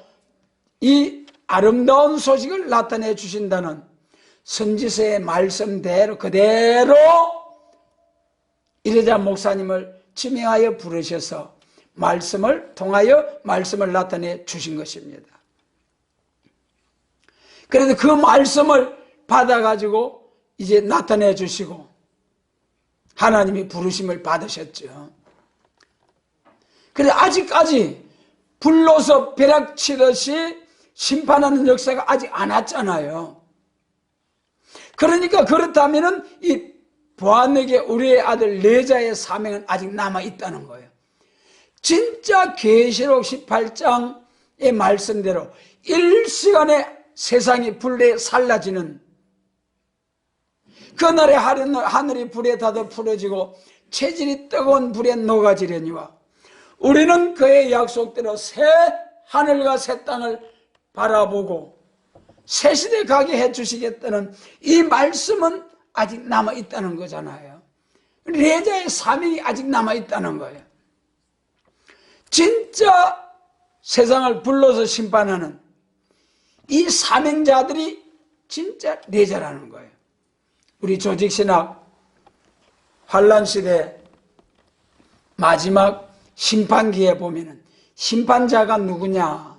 이 아름다운 소식을 나타내 주신다는 선지서의 말씀대로 그대로 이래자 목사님을 지명하여 부르셔서 말씀을 통하여 말씀을 나타내 주신 것입니다. 그래서 그 말씀을 받아가지고 이제 나타내 주시고 하나님이 부르심을 받으셨죠. 그래서 아직까지 불로서 벼락치듯이 심판하는 역사가 아직 안 왔잖아요. 그러니까 그렇다면 이 보아너게 우리의 아들 레자의 사명은 아직 남아있다는 거예요. 진짜 계시록 18장의 말씀대로 일시간에 세상이 불에 살라지는 그날의 하늘이 불에 닫아 풀어지고 체질이 뜨거운 불에 녹아지려니와 우리는 그의 약속대로 새 하늘과 새 땅을 바라보고 새 시대 가게 해주시겠다는 이 말씀은 아직 남아있다는 거잖아요. 레자의 사명이 아직 남아있다는 거예요. 진짜 세상을 불러서 심판하는 이 사명자들이 진짜 레자라는 거예요. 우리 조직신학 환란시대 마지막 심판기에 보면은 심판자가 누구냐?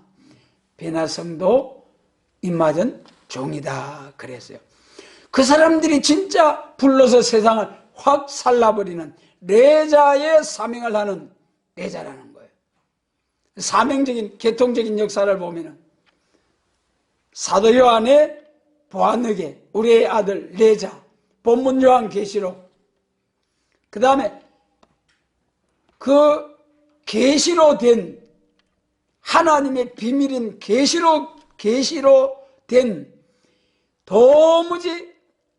베나성도 입맞은 종이다 그랬어요. 그 사람들이 진짜 불러서 세상을 확 살라버리는 레자의 사명을 하는 레자라는 거예요. 사명적인 계통적인 역사를 보면은 사도 요한의 보아너게 우리의 아들 레자, 본문 요한 계시록, 그 다음에 그 계시로 된 하나님의 비밀인 계시로 된 도무지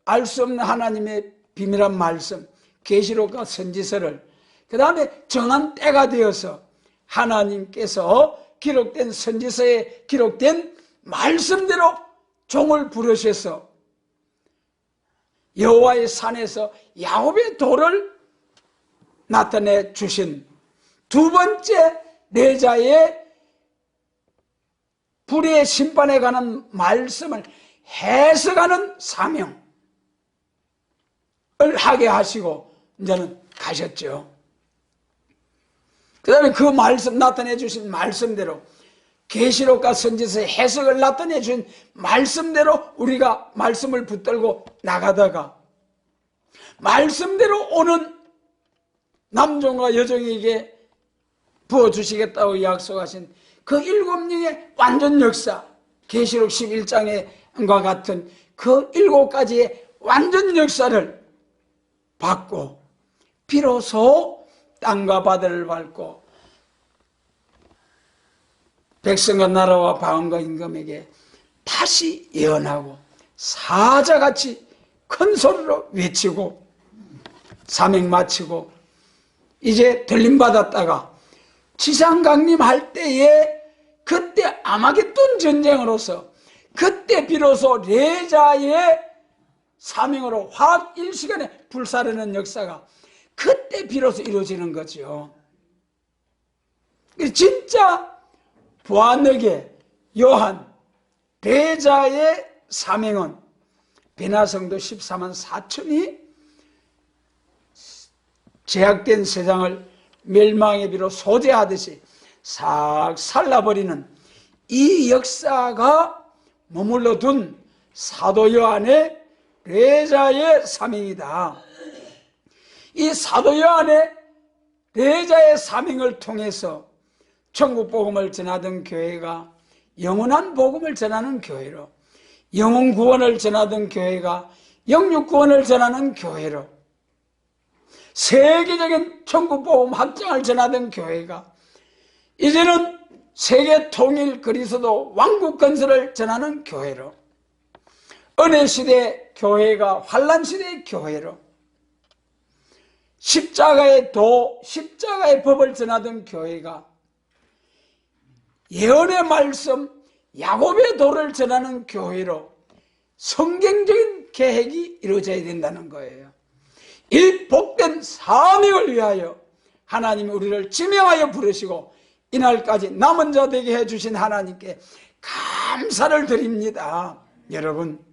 알 수 없는 하나님의 비밀한 말씀, 계시록과 선지서를 그 다음에 정한 때가 되어서 하나님께서 기록된 선지서에 기록된 말씀대로 종을 부르셔서 여호와의 산에서 야곱의 돌을 나타내 주신 두 번째 내자의 불의의 심판에 관한 말씀을 해석하는 사명을 하게 하시고 이제는 가셨죠. 그 다음에 그 말씀 나타내 주신 말씀대로 계시록과 선지서의 해석을 나타내 주신 말씀대로 우리가 말씀을 붙들고 나가다가 말씀대로 오는 남종과 여종에게 부어주시겠다고 약속하신 그 7명의 완전 역사, 계시록 11장과 같은 그 7가지의 완전 역사를 받고 비로소 땅과 바다를 밟고 백성과 나라와 방언과 임금에게 다시 예언하고 사자같이 큰 소리로 외치고 사명 마치고 이제 들림받았다가 지상 강림할 때에 그때 아마겟돈 전쟁으로서 그때 비로소 레자의 사명으로 화학 일시간에 불사르는 역사가 그때 비로소 이루어지는 거죠. 진짜 보아너게 요한 레자의 사명은 베나성도 14만 4천이 제약된 세상을 멸망의 비로 소재하듯이 싹 살라버리는 이 역사가 머물러 둔 사도 요한의 레자의 사명이다. 이 사도 요한의 레자의 사명을 통해서 천국 복음을 전하던 교회가 영원한 복음을 전하는 교회로, 영혼 구원을 전하던 교회가 영육 구원을 전하는 교회로, 세계적인 천국 복음 확장을 전하던 교회가 이제는 세계 통일 그리스도 왕국 건설을 전하는 교회로, 은혜 시대 교회가 환란 시대의 교회로, 십자가의 십자가의 법을 전하던 교회가 예언의 말씀, 야곱의 도를 전하는 교회로 성경적인 계획이 이루어져야 된다는 거예요. 이 복된 사명을 위하여 하나님이 우리를 지명하여 부르시고 이날까지 남은 자 되게 해주신 하나님께 감사를 드립니다. 여러분,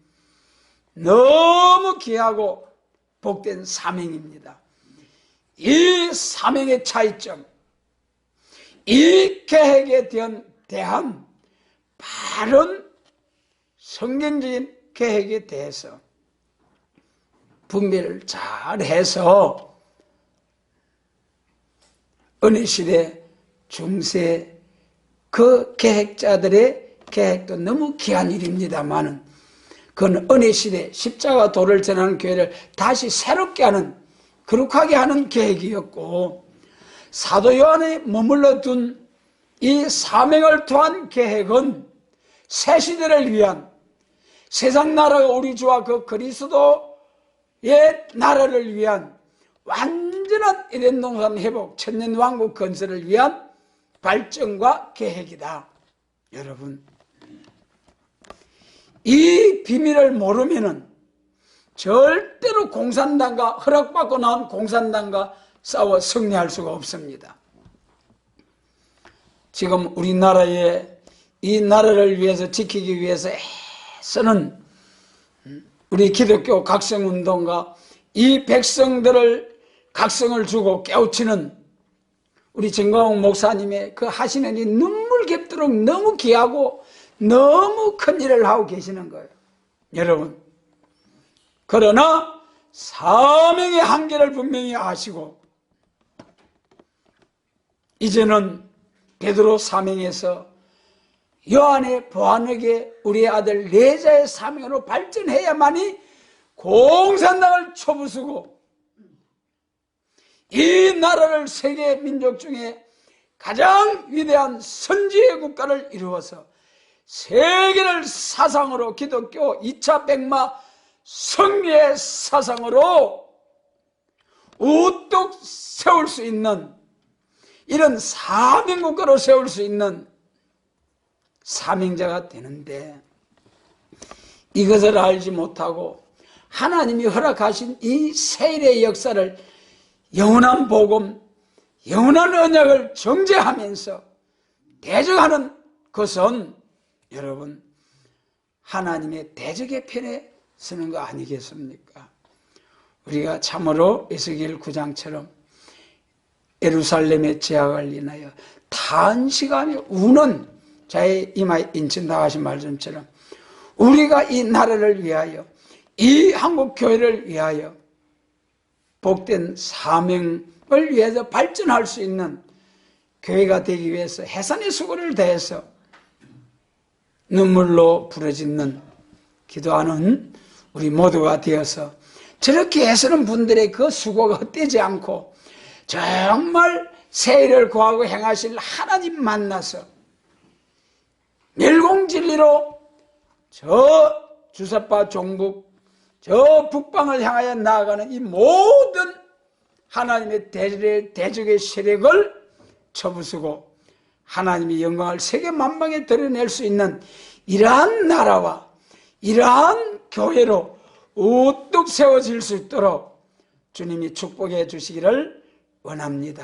너무 귀하고 복된 사명입니다. 이 사명의 차이점, 이 계획에 대한 바른 성경적인 계획에 대해서 분별을 잘 해서 은혜시대 중세 그 계획자들의 계획도 너무 귀한 일입니다만은 그건 은혜시대 십자가 도를 전하는 교회를 다시 새롭게 하는, 거룩하게 하는 계획이었고, 사도 요한에 머물러 둔 이 사명을 통한 계획은 새 시대를 위한, 세상 나라가 우리 주와 그 그리스도의 나라를 위한 완전한 에덴 동산 회복, 천년 왕국 건설을 위한 발전과 계획이다. 여러분, 이 비밀을 모르면은 절대로 공산당과, 허락받고 나온 공산당과 싸워 승리할 수가 없습니다. 지금 우리나라의 이 나라를 위해서 지키기 위해서 애쓰는 우리 기독교 각성운동가, 이 백성들을 각성을 주고 깨우치는 우리 정광욱 목사님의 그 하시는 이 눈물 겹도록 너무 귀하고 너무 큰 일을 하고 계시는 거예요. 여러분, 그러나 사명의 한계를 분명히 아시고 이제는 베드로 사명에서 요한의 보아너게 우리의 아들 레자의 사명으로 발전해야만이 공산당을 쳐부수고 이 나라를 세계 민족 중에 가장 위대한 선지의 국가를 이루어서 세계를 사상으로, 기독교 2차 백마 승리의 사상으로 우뚝 세울 수 있는, 이런 사명국가로 세울 수 있는 사명자가 되는데, 이것을 알지 못하고 하나님이 허락하신 이 세일의 역사를, 영원한 복음, 영원한 언약을 정죄하면서 대적하는 것은 여러분 하나님의 대적의 편에 서는 거 아니겠습니까? 우리가 참으로 에스겔 9장처럼 예루살렘의 제약을 인하여 탄식하며 우는 자의 이마에 인친 나가신 말씀처럼 우리가 이 나라를 위하여, 이 한국교회를 위하여 복된 사명을 위해서 발전할 수 있는 교회가 되기 위해서 해산의 수고를 다해서 눈물로 부러짓는 기도하는 우리 모두가 되어서 저렇게 애쓰는 분들의 그 수고가 헛되지 않고 정말 세일을 구하고 행하실 하나님 만나서 멸공진리로 저 주사파 종북, 저 북방을 향하여 나아가는 이 모든 하나님의 대적의 세력을 쳐부수고 하나님의 영광을 세계 만방에 드러낼 수 있는 이러한 나라와 이러한 교회로 우뚝 세워질 수 있도록 주님이 축복해 주시기를 원합니다.